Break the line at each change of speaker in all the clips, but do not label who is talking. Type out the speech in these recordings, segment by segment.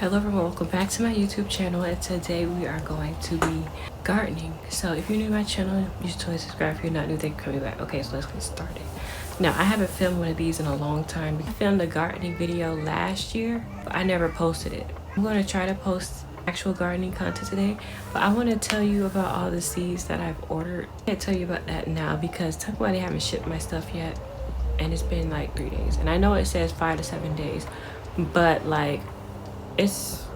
Hello everyone, welcome back to my YouTube channel, and today we are going to be gardening. So if you're new to my channel, you should totally subscribe. If you're not new, thank you for coming back. Okay, so let's get started. Now, I haven't filmed one of these in a long time. I filmed a gardening video last year, but I never posted it. I'm going to try to post actual gardening content today, but I want to tell you about all the seeds that I've ordered. I can't tell you about that now because technically they haven't shipped my stuff yet, and it's been like 3 days. And I know it says 5 to 7 days, but like it's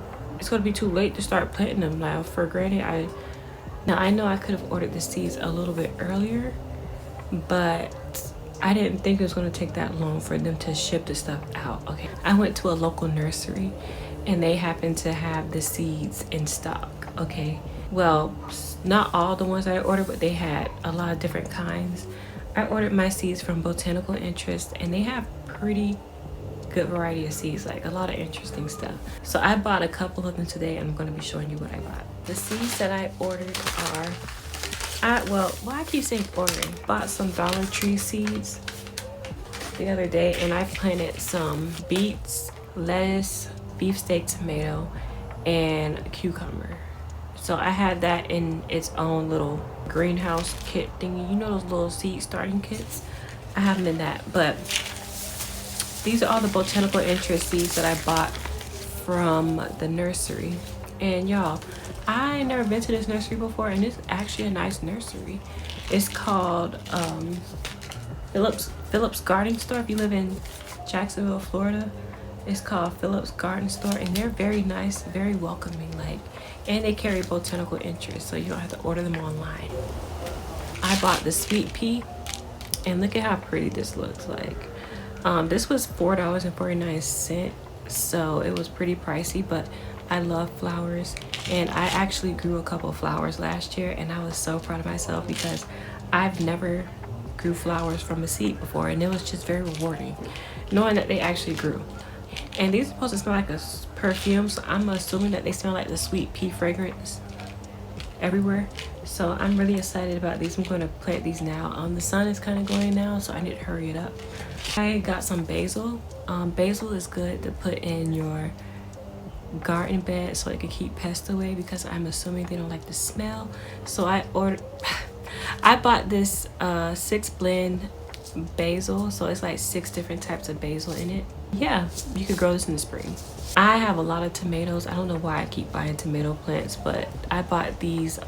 gonna be too late to start planting them now. For granted, I know I could have ordered the seeds a little bit earlier, but I didn't think it was gonna take that long for them to ship the stuff out. Okay, I went to a local nursery and they happened to have the seeds in stock. Okay, well, not all the ones I ordered, but they had a lot of different kinds. I ordered my seeds from Botanical Interest, and they have pretty good variety of seeds, like a lot of interesting stuff. So I bought a couple of them today, and I'm going to be showing you what I bought. The seeds that I ordered are, I keep saying ordering. Bought some Dollar Tree seeds the other day, and I planted some beets, lettuce, beefsteak tomato, and cucumber. So I had that in its own little greenhouse kit thingy. You know those little seed starting kits? I have them in that, but these are all the Botanical Interest seeds that I bought from the nursery. And y'all, I never been to this nursery before, and it's actually a nice nursery. It's called Phillips Garden Store. If you live in Jacksonville, Florida, it's called Phillips Garden Store, and they're very nice, very welcoming, and they carry Botanical Interest, so you don't have to order them online. I bought the sweet pea, and look at how pretty this looks like. This was $4.49, so it was pretty pricey, but I love flowers, and I actually grew a couple of flowers last year, and I was so proud of myself because I've never grew flowers from a seed before, and it was just very rewarding knowing that they actually grew. And these are supposed to smell like a perfume, so I'm assuming that they smell like the sweet pea fragrance everywhere. So I'm really excited about these. I'm going to plant these now. The sun is kind of going now, so I need to hurry it up. I got some basil. Basil is good to put in your garden bed so it can keep pests away, because I'm assuming they don't like the smell. So I bought this 6 blend basil, so it's like 6 different types of basil in it. Yeah, you could grow this in the spring. I have a lot of tomatoes. I don't know why I keep buying tomato plants, but I bought these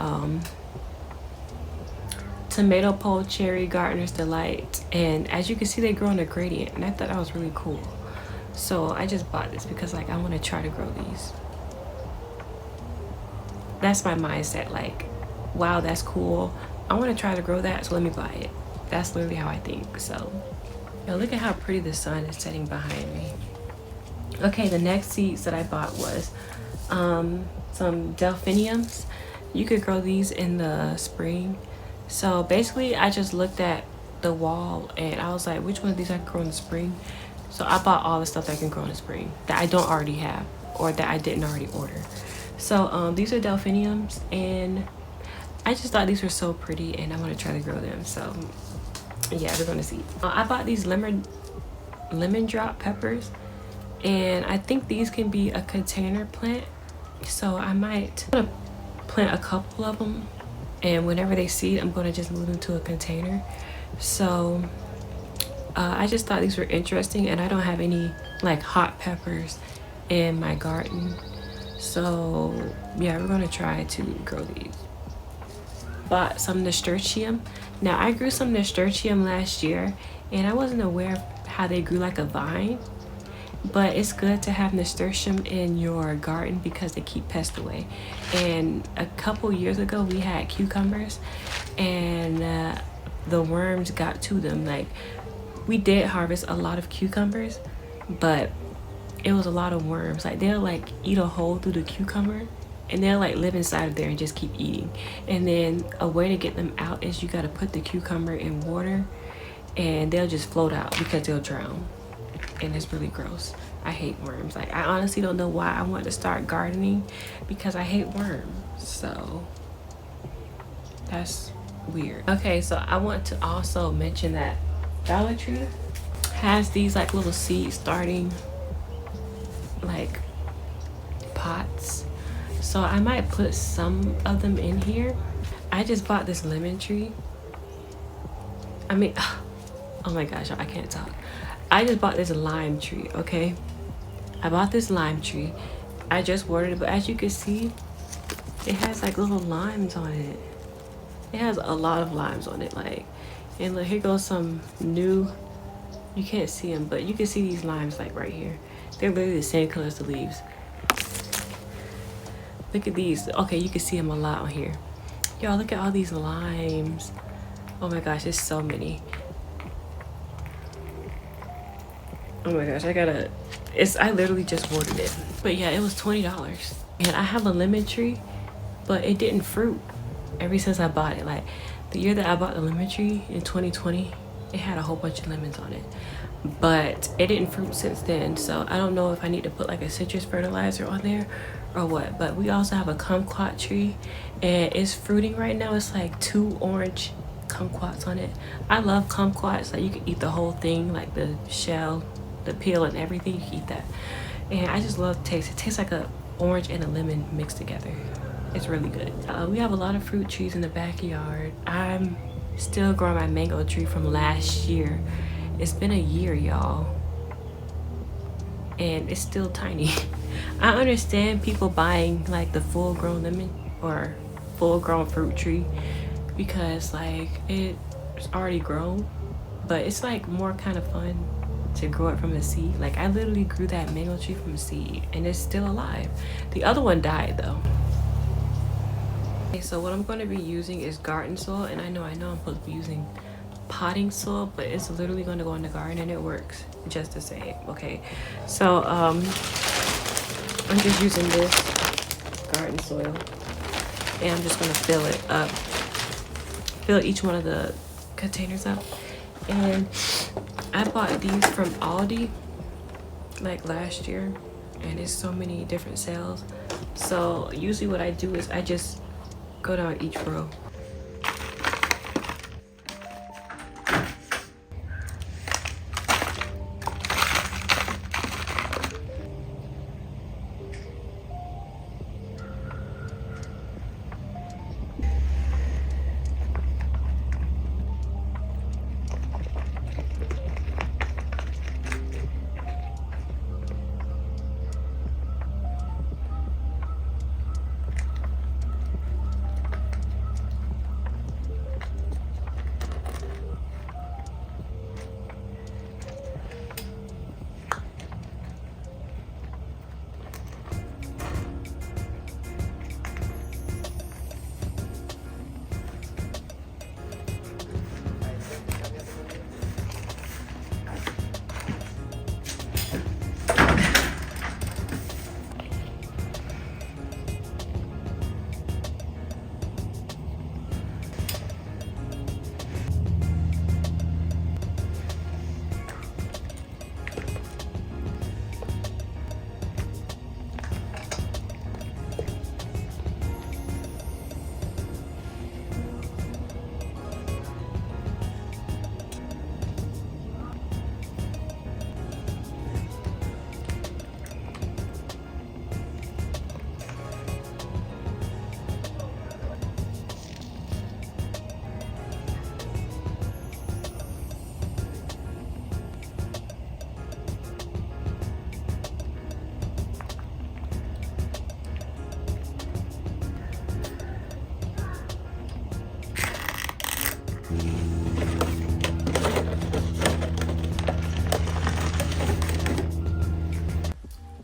tomato pole cherry gardener's delight, and as you can see, they grow in a gradient, and I thought that was really cool. So I just bought this because I want to try to grow these. That's my mindset, wow, that's cool, I want to try to grow that, so let me buy it. That's literally how I think. So look at how pretty the sun is setting behind me. Okay, the next seeds that I bought was some delphiniums. You could grow these in the spring. So basically, I just looked at the wall and I was like, which one of these I can grow in the spring? So I bought all the stuff that I can grow in the spring that I don't already have or that I didn't already order. So these are delphiniums, and I just thought these were so pretty, and I want to try to grow them. So yeah, we're gonna see. I bought these lemon drop peppers, and I think these can be a container plant. So I might plant a couple of them, and whenever they seed, I'm going to just move them to a container. So I just thought these were interesting, and I don't have any hot peppers in my garden. So yeah, we're going to try to grow these. Bought some nasturtium. Now, I grew some nasturtium last year, and I wasn't aware of how they grew like a vine. But it's good to have nasturtium in your garden because they keep pests away. And a couple years ago, we had cucumbers, and the worms got to them. We did harvest a lot of cucumbers, but it was a lot of worms. They'll eat a hole through the cucumber, and they'll live inside of there and just keep eating. And then a way to get them out is you got to put the cucumber in water, and they'll just float out because they'll drown. And it's really gross. I hate worms. I honestly don't know why I want to start gardening, because I hate worms. So that's weird. Okay, so I want to also mention that Dollar Tree has these little seed starting pots. So I might put some of them in here. I just bought this lemon tree. I mean, oh my gosh, I can't talk. I just bought this lime tree, okay? I bought this lime tree. I just watered it, but as you can see, it has like little limes on it. It has a lot of limes on it, like, and look, here goes some new, you can't see them, but you can see these limes like right here. They're literally the same color as the leaves. Look at these. Okay, you can see them a lot on here. Y'all, look at all these limes. Oh my gosh, there's so many. Oh my gosh, I literally just ordered it. But yeah, it was $20. And I have a lemon tree, but it didn't fruit ever since I bought it. Like, the year that I bought the lemon tree in 2020, it had a whole bunch of lemons on it. But it didn't fruit since then. So I don't know if I need to put like a citrus fertilizer on there or what. But we also have a kumquat tree, and it's fruiting right now. It's like 2 orange kumquats on it. I love kumquats. Like, you can eat the whole thing, like the shell, the peel and everything. You can eat that. And I just love the taste. It tastes like a orange and a lemon mixed together. It's really good. We have a lot of fruit trees in the backyard. I'm still growing my mango tree from last year. It's been a year, y'all, and it's still tiny. I understand people buying like the full grown lemon or full grown fruit tree because like it's already grown, but it's like more kind of fun to grow it from a seed. Like, I literally grew that mango tree from a seed and it's still alive. The other one died though. Okay, so what I'm going to be using is garden soil, and I know I'm supposed to be using potting soil, but it's literally going to go in the garden and it works just the same. Okay, so I'm just using this garden soil, and I'm just going to fill it up, fill each one of the containers up. And I bought these from Aldi like last year, and it's so many different sales. So usually what I do is I just go down each row.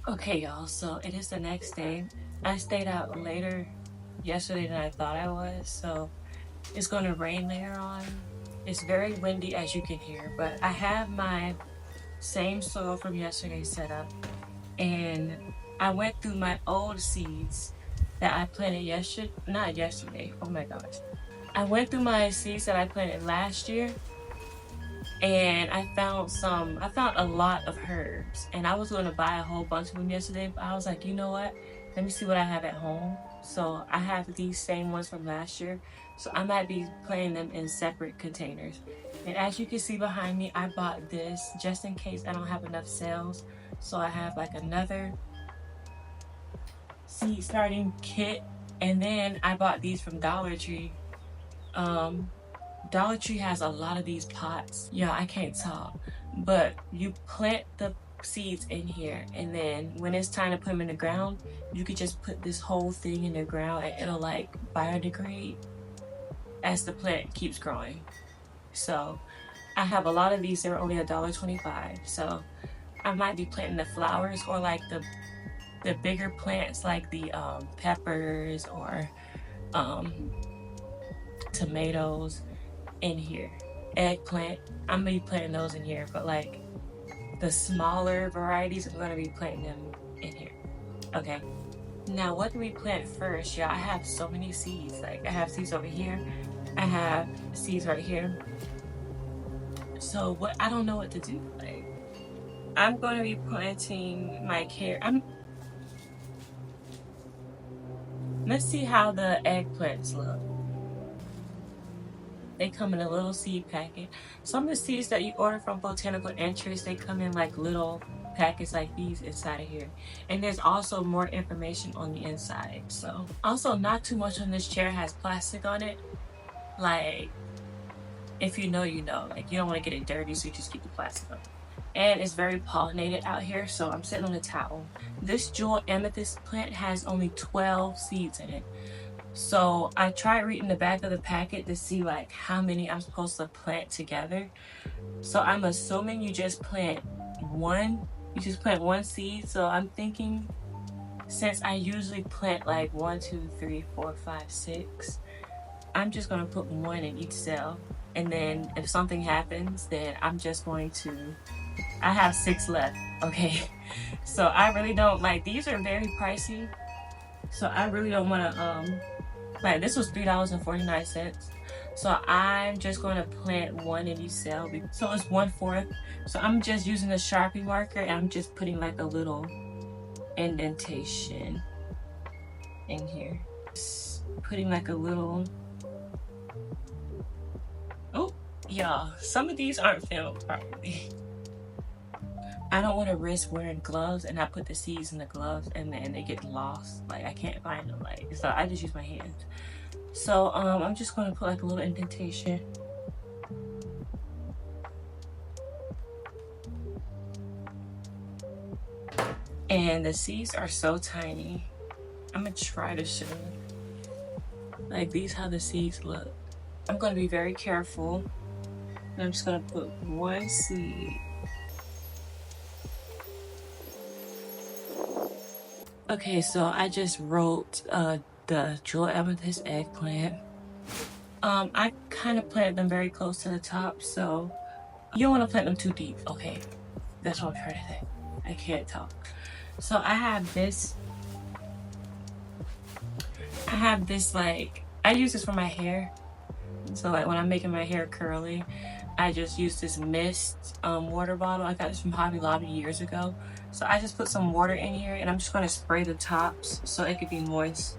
Okay, y'all, so it is the next day. I stayed out later yesterday than I thought I was, so it's going to rain later on. It's very windy, as you can hear, but I have my same soil from yesterday set up, and I went through my old seeds that I planted not yesterday, oh my gosh. I went through my seeds that I planted last year, and I found a lot of herbs, and I was going to buy a whole bunch of them yesterday, but I was like, you know what, let me see what I have at home. So I have these same ones from last year, so I might be planting them in separate containers. And as you can see behind me, I bought this just in case I don't have enough sales, so I have like another seed starting kit, and then I bought these from Dollar Tree. Dollar Tree has a lot of these pots. Yeah, I can't talk. But you plant the seeds in here, and then when it's time to put them in the ground, you could just put this whole thing in the ground and it'll like biodegrade as the plant keeps growing. So I have a lot of these. They're only $1.25. So I might be planting the flowers or like the bigger plants like the peppers or um, tomatoes in here. Eggplant, I'm gonna be planting those in here, but like the smaller varieties, I'm gonna be planting them in here. Okay. Now, what do we plant first? Yeah, I have so many seeds. Like I have seeds over here. I have seeds right here. So what? I don't know what to do. Like I'm gonna be planting my carrot. Let's see how the eggplants look. They come in a little seed packet. Some of the seeds that you order from Botanical Interest, they come in like little packets like these inside of here. And there's also more information on the inside. So also not too much on this chair has plastic on it. Like if you know, you know. Like you don't want to get it dirty, so you just keep the plastic on. And it's very pollinated out here, so I'm sitting on a towel. This jewel amethyst plant has only 12 seeds in it. So I tried reading the back of the packet to see like how many I'm supposed to plant together. So I'm assuming you just plant one seed. So I'm thinking, since I usually plant like 1, 2, 3, 4, 5, 6, I'm just gonna put one in each cell. And then if something happens, then I'm just going to, I have 6 left, okay? So I really don't, like, these are very pricey. So I really don't wanna, like this was $3.49. So I'm just gonna plant one in each cell. So it's 1/4. So I'm just using a Sharpie marker and I'm just putting like a little indentation in here. Just putting like a little, oh yeah, some of these aren't filled properly. I don't want to risk wearing gloves and I put the seeds in the gloves and then they get lost. Like I can't find them, like, so I just use my hands. So I'm just going to put like a little indentation. And the seeds are so tiny. I'm gonna try to show you. Like these how the seeds look. I'm gonna be very careful. And I'm just gonna put one seed. Okay, so I just wrote the jewel amethyst eggplant. I kind of planted them very close to the top, so you don't want to plant them too deep. Okay, that's what I'm trying to say. I can't talk. So I have this like, I use this for my hair. So like when I'm making my hair curly, I just use this mist water bottle. I got this from Hobby Lobby years ago. So I just put some water in here and I'm just going to spray the tops so it could be moist.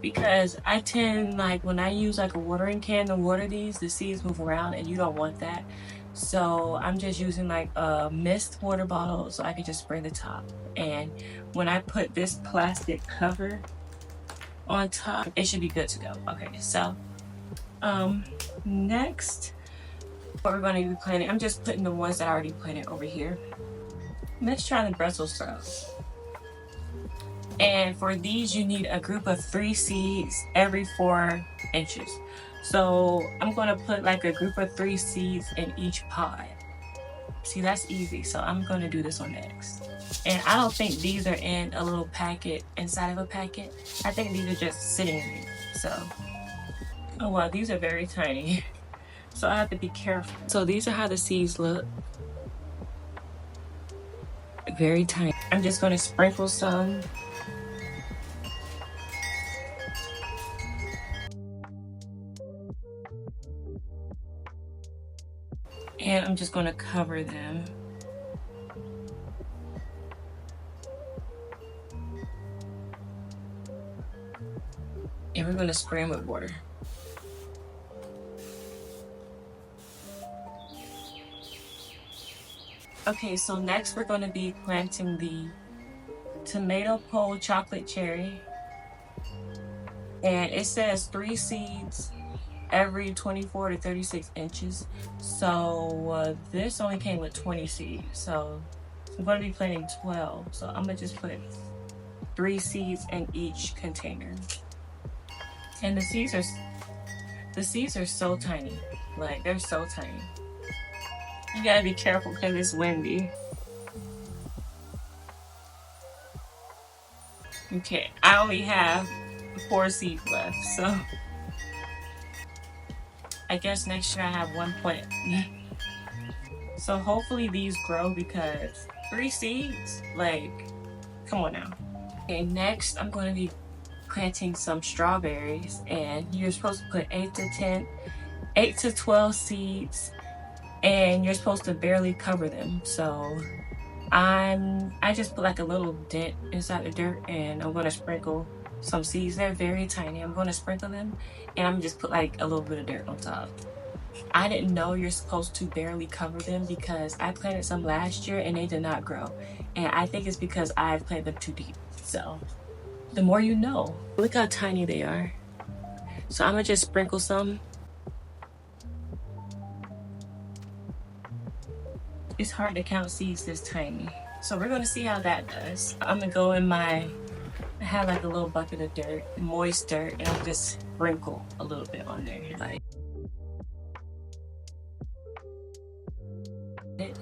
Because I tend, like when I use like a watering can to water these, the seeds move around and you don't want that. So I'm just using like a mist water bottle so I can just spray the top. And when I put this plastic cover on top, it should be good to go. Okay, so next what we're going to be planting, I'm just putting the ones that I already planted over here. Let's try the Brussels sprouts. And for these, you need a group of 3 seeds every 4 inches. So I'm gonna put like a group of 3 seeds in each pod. See, that's easy. So I'm gonna do this one next. And I don't think these are in a little packet inside of a packet. I think these are just sitting in here. So, oh wow, these are very tiny. So I have to be careful. So these are how the seeds look. Very tiny. I'm just gonna sprinkle some. And I'm just going to cover them. And we're going to spray them with water. Okay, so next we're going to be planting the tomato pole chocolate cherry. And it says 3 seeds every 24 to 36 inches. So this only came with 20 seeds. So I'm going to be planting 12. So I'm going to just put 3 seeds in each container. And the seeds are so tiny. Like, they're so tiny. You gotta be careful because it's windy. Okay, I only have 4 seeds left, so I guess next year I have 1 plant. So hopefully these grow because 3 seeds, like, come on now. Okay, next I'm going to be planting some strawberries, and you're supposed to put 8 to 12 seeds, and you're supposed to barely cover them. So I just put like a little dent inside the dirt, and I'm gonna sprinkle some seeds. They're very tiny. I'm gonna sprinkle them, and I'm just put like a little bit of dirt on top. I didn't know you're supposed to barely cover them because I planted some last year and they did not grow. And I think it's because I planted them too deep. So the more you know. Look how tiny they are. So I'm gonna just sprinkle some. It's hard to count seeds this tiny. So we're gonna see how that does. I'm gonna go in I have like a little bucket of dirt, moist dirt, and I'll just sprinkle a little bit on there. Like it.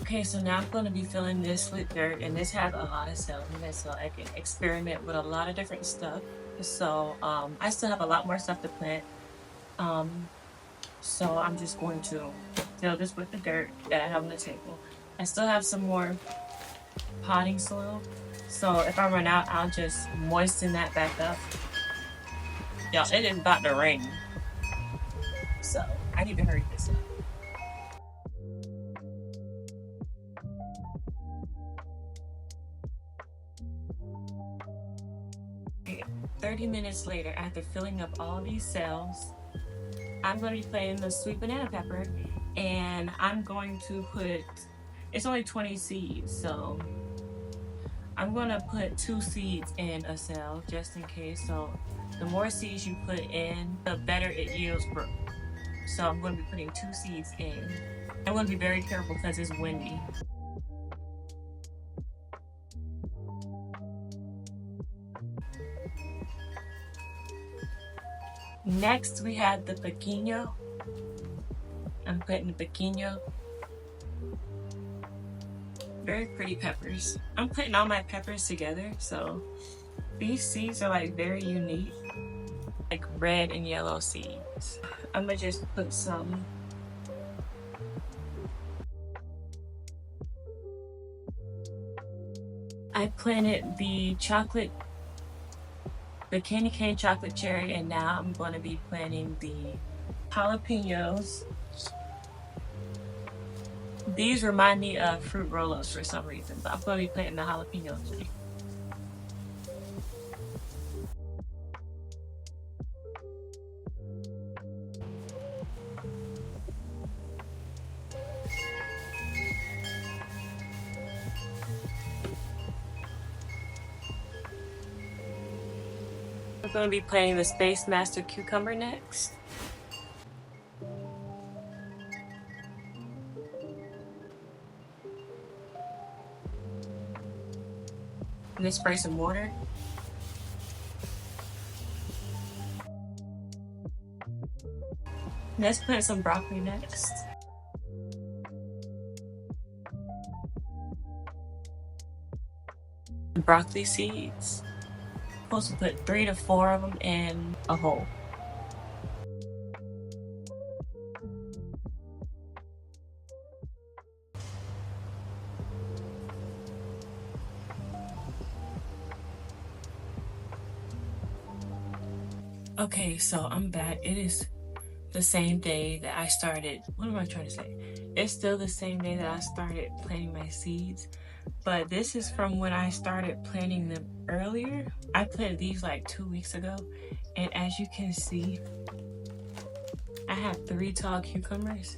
Okay, so now I'm going to be filling this with dirt, and this has a lot of cells in it, so I can experiment with a lot of different stuff. So I still have a lot more stuff to plant. So I'm just going to fill this with the dirt that I have on the table. I still have some more potting soil, so if I run out, I'll just moisten that back up. Y'all, it is about to rain, so I need to hurry this up. 30 minutes later, after filling up all these cells, I'm going to be planting the sweet banana pepper, and I'm going to put, it's only 20 seeds, so I'm going to put 2 seeds in a cell just in case. So the more seeds you put in, the better it yields fruit. So I'm going to be putting 2 seeds in. I'm going to be very careful because it's windy. Next, we have the pequeño. I'm putting the pequeño. Very pretty peppers. I'm putting all my peppers together, so these seeds are like very unique, like red and yellow seeds. I'm gonna just put some. I planted the candy cane chocolate cherry, and now I'm going to be planting the jalapenos. These remind me of fruit roll-ups for some reason, but I'm going to be planting the jalapenos today. I'm going to be planting the Space Master cucumber next. And then spray some water. Let's plant some broccoli next. Broccoli seeds. I'm supposed to put 3 to 4 of them in a hole. Okay, so I'm back. It is the same day that I started. What am I trying to say? It's still the same day that I started planting my seeds, but this is from when I started planting them earlier. I planted these like 2 weeks ago, and as you can see, I have 3 tall cucumbers,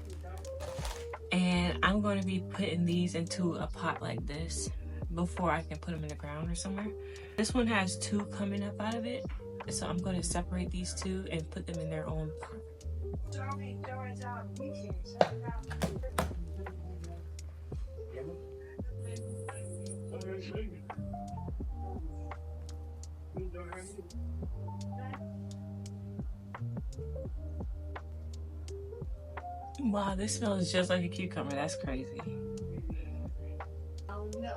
and I'm going to be putting these into a pot like this before I can put them in the ground or somewhere. This one has 2 coming up out of it, so I'm going to separate these 2 and put them in their own pot. Wow, this smells just like a cucumber. That's crazy. Oh no.